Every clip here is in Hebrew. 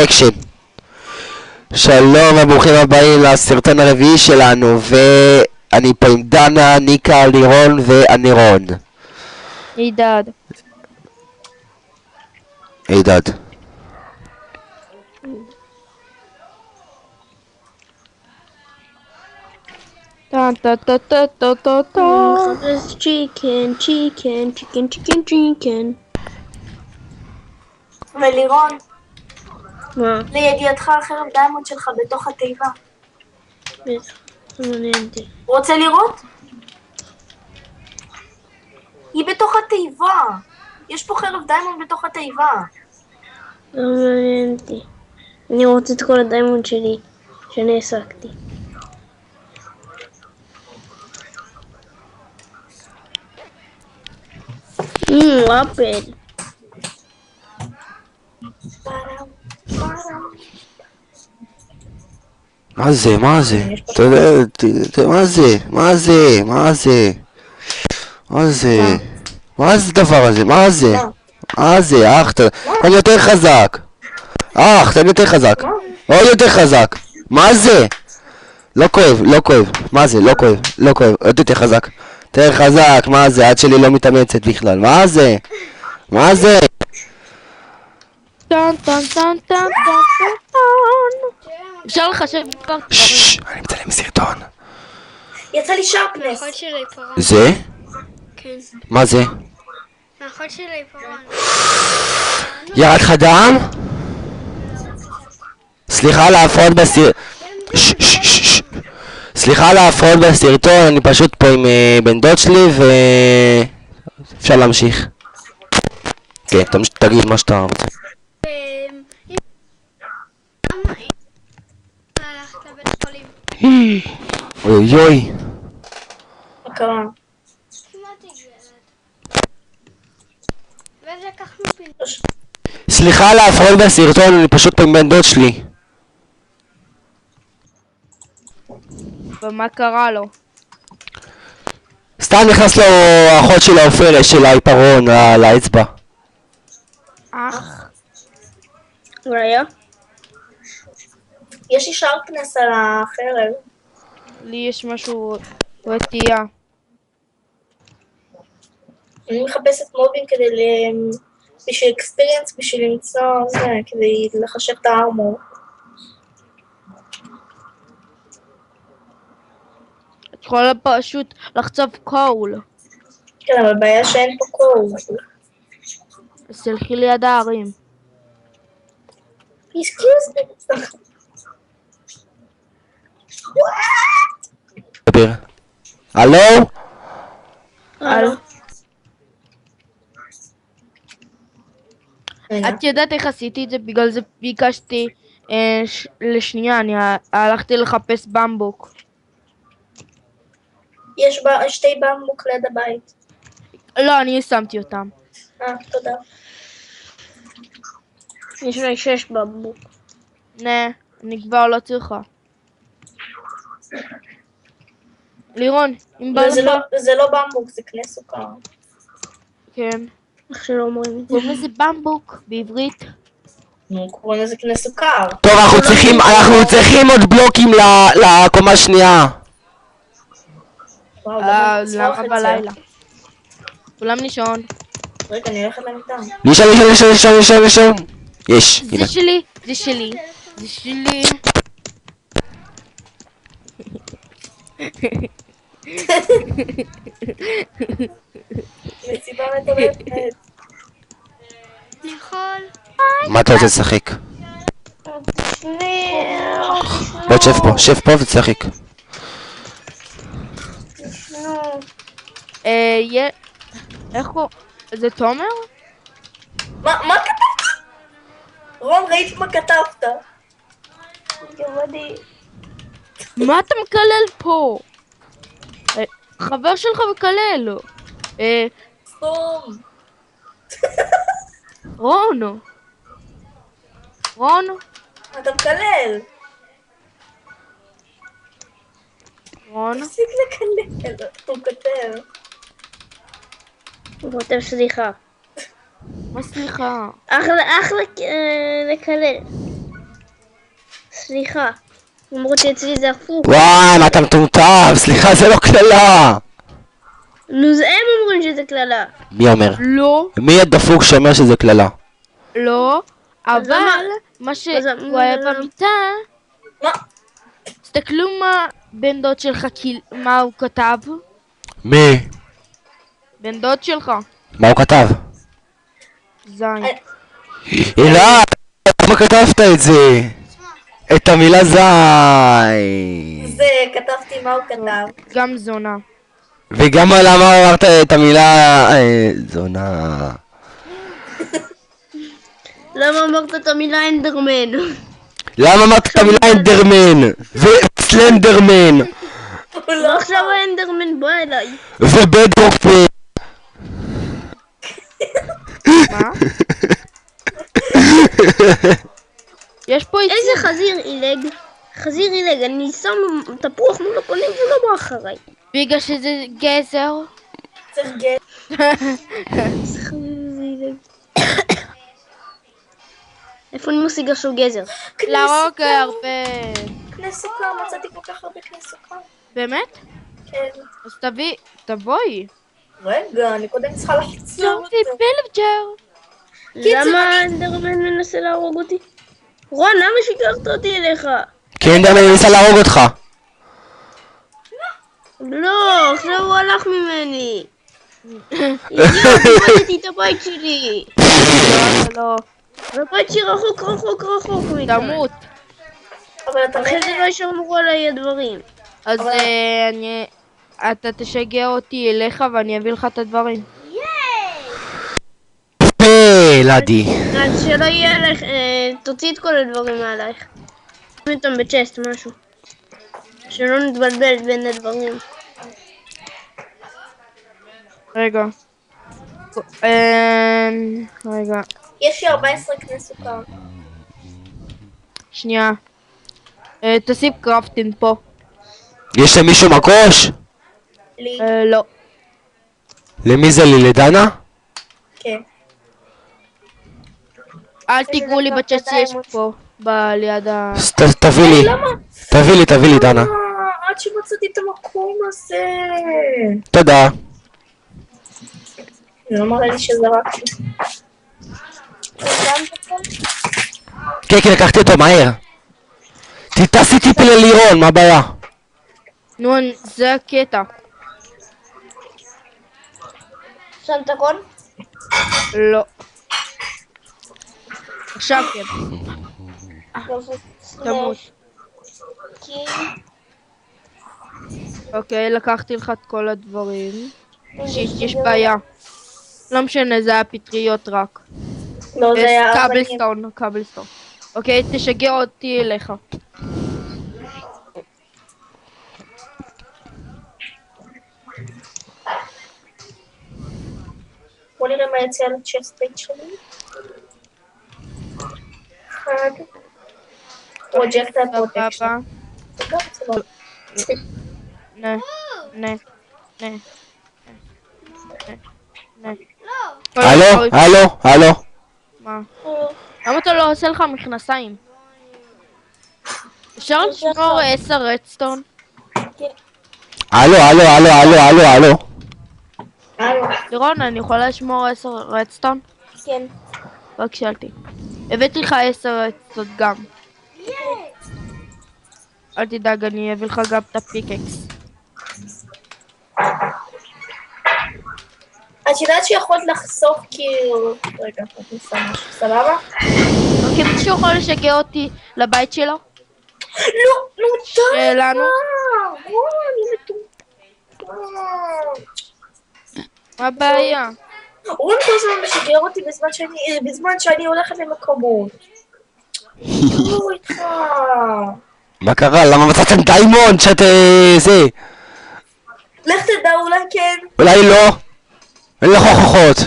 אקשן. שלום וברוכים הבאים לסרטון הרביעי שלנו, ואני פה עם דנה, ניקה, לירון ואנירון. עידד. עידד. טה טה טה טה טה טה טה. מחפש צ'יקן. ולירון, מה? לידיעתך החרב דיימונד שלך בתוך התיבה. בטח, זה מעניין אותי. רוצה לראות? היא בתוך התיבה. יש פה חרב דיימונד בתוך התיבה. זה מעניין אותי. אני רוצה את כל הדיימונד שלי שאני העסקתי. אפל. מה זה? מה זה? אתה יודע, מה זה? מה זה? מה זה? מה זה? מה זה הדבר הזה? מה זה? מה זה? אח, תן יותר חזק. אח, תן יותר חזק. עוד יותר חזק. מה זה? לא כואב, לא כואב. מה זה? לא כואב, לא כואב. עוד יותר חזק. יותר חזק, מה זה? עד שלי לא מתאמצת בכלל. מה זה? מה זה? טן טן טן טן טן טן. אפשר לחשב כבר. ששש, אני מצלם סרטון. יצא לי שרפנס. האחות שלי פרה. זה? כן. מה זה? האחות שלי פרה. ירד לך דם? סליחה על ההפרעות סליחה על ההפרעות בסרטון, אני פשוט פה עם בן דוד שלי אפשר להמשיך. כן, תגיד מה שאתה רוצה. למה הלכת לבית חולים? אוי אוי. מה קרה? כמעט הגיע. ואז לקחנו פינוס. סליחה על ההפרעות בסרטון, אני פשוט פה עם בן דוד שלי. ומה קרה לו? סתם נכנס לו האחות של העופרת של העיפרון על האצבע. אח. ראיה? יש לי שרפנס על החרב. לי יש משהו רתיעה. אני מחפשת מובים בשביל אקספיריאנס, בשביל למצוא זה, כדי לחשב את הארמור. את יכולה פשוט לחצוב קול. כן, אבל הבעיה שאין פה קור. אז תלכי ליד הערים. Excuse me. דבר. הלו? הלו? רגע. את יודעת איך עשיתי את זה? בגלל זה ביקשתי לשנייה, אני הלכתי לחפש במבוק. יש שתי במבוק ליד הבית. לא, אני שמתי אותם. תודה. יש לי 6 בבוק. נה, אני כבר לא צריכה. לירון, אם בא לך... זה לא במבוק, זה קנה סוכר. כן. איך שלא אומרים את זה. קוראים לזה במבוק בעברית. נו, קוראים לזה קנה סוכר. טוב, אנחנו צריכים עוד בלוקים לקומה השנייה. וואו, למה לצרוך למה את בלילה? כולם לישון. רגע, אני הולכת למיטה. לישון. יש, הנה. זה שלי, זה שלי, זה שלי. מסיבה מטורפת. לאכול. מה אתה רוצה לשחק? בוא שב פה ותשחק. איך קוראים? זה תומר? מה כתבת? רון, ראיתי מה כתבת. גמדי. מה אתה מקלל פה? חבר שלך מקלל. סתום. רון. רון? אתה מקלל. רון? תפסיק לקלל. הוא כותב. הוא כותב סליחה. מה סליחה? אחלה לקלל. סליחה. למרות שאצלי זה הפוך. וואי, מה אתה מטומטם? סליחה, זה לא קללה. נו, זה הם אומרים שזה קללה. מי אומר? לא, מי הדפוק שאומר שזה קללה? לא, אבל למה? מה אז שהוא היה במיטה, מה? תסתכלו מה בן דוד שלך, מה הוא כתב. מי? בן דוד שלך. מה הוא כתב? זין. אלעד, למה כתבת את זה? את המילה זין. זה, כתבתי מה הוא כתב. גם זונה. וגם למה אמרת את המילה זונה? למה אמרת את המילה אנדרמן? למה אמרת את המילה אנדרמן? וסלנדרמן? ועכשיו האנדרמן בא אליי. ובדרוקמן? מה? יש פה איזה עיצוב. חזיר עילג. חזיר עילג, אני שם תפוח מול הפנים ולא בא אחריי. בגלל שזה גזר. צריך גט. איזה חזיר עילג. איפה אני משיגה שהוא גזר? להרוג הרבה. קנה סוכר, מצאתי כל כך הרבה קנה סוכר. באמת? כן. אז תבואי. רגע, אני קודם צריכה לחצור צורתי פילג'ר. למה האנדרמן מנסה להרוג אותי? רון, למה שיקרת אותי אליך? כי אנדרמן ניסה להרוג אותך. לא, עכשיו הוא הלך ממני. אידיוט, איבדתי את הבית שלי. לא, הבית שלי רחוק מכאן. תמות. אבל אתה אחרי זה לא ישמרו עליי הדברים. אז אתה תשגע אותי אליך ואני אביא לך את הדברים. אלעדי. אז שלא יהיה עליך, תוציא את כל הדברים מעלייך. שים אותם בצ'סט, משהו. שלא נתבלבל בין הדברים. רגע. רגע. יש לי 14 קנה סוכר. שנייה. תוסיף קרפטין פה. יש למישהו מקוש? לי. לא. למי זה לי? לדנה? כן. אל תיגעו לי בצ'אט שיש פה. ליד ה... אז תביא לי. למה? תביא לי דנה. עד שמצאתי את המקום הזה. תודה. לא מראה לי שזרקתי. כן, לקחתי אותו מהר. תעשי טיפ ללירון, מה הבעיה? נו, זה הקטע. שמת הכל? לא. עכשיו כן. תמות. אוקיי, לקחתי לך את כל הדברים. יש בעיה. לא משנה, זה היה פטריות רק. לא, זה היה... קבלסטון. אוקיי, תשגע אותי אליך. בוא נראה מה יצא על הצ'סטייט שלי. אחד. פרוג'קט הפרוטקשן. נה. הלו. מה? למה אתה לא עושה לך מכנסיים? אפשר לשמור 10 רדסטון? הלו. לירון, אני יכולה לשמור 10 רדסטון? כן. רק שאלתי. הבאתי לך 10 רדסטון גם. אל תדאג, אני אביא לך גם את הפיקקס. את יודעת שיכולת לחסוך כאילו... רגע, את ניסה משהו, סבבה? אוקיי, מישהו יכול לשגע אותי לבית שלו? לא, די! שלנו? אני מטומטם. מה הבעיה? רון כל הזמן משגר אותי בזמן שאני הולכת למקומות. לא איתך. מה קרה? למה מצאתם דיימונד שאת זה? לך תדע, אולי כן. אולי לא. אין לך הוכחות.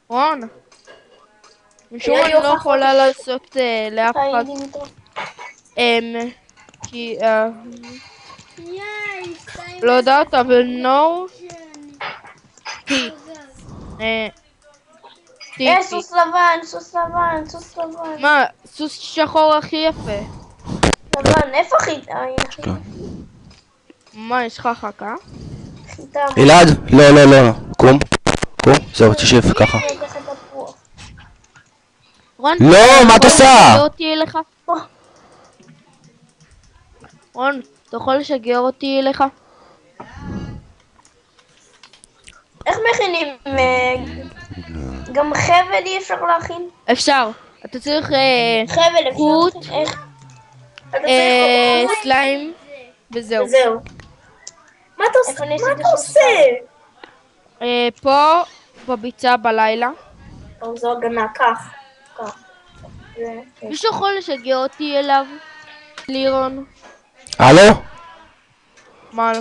רון. משום אני לא יכולה לעשות לאף אחד. כי... לא יודעת, אבל no. טיפי. סוס לבן, סוס לבן, סוס לבן. מה, סוס שחור הכי יפה. לבן, איפה חיטה? מה, יש לך חכה? חיטה. אלעד, לא, לא, לא, קום, קום, זהו, תשב ככה. רון, לא, מה את עושה? לשגר אותי אליך? רון, אתה יכול לשגר אותי אליך? איך מכינים? גם חבל אי אפשר להכין? אפשר. אתה צריך חבל אפשר. חוט, איך? אתה צריך סליים, וזהו. וזהו. מה אתה איפה אני עושה? פה, בביצה בלילה. טוב, זו הגנה, כך. כך. מישהו יכול לשגר אותי אליו? לירון? הלו? מה לא?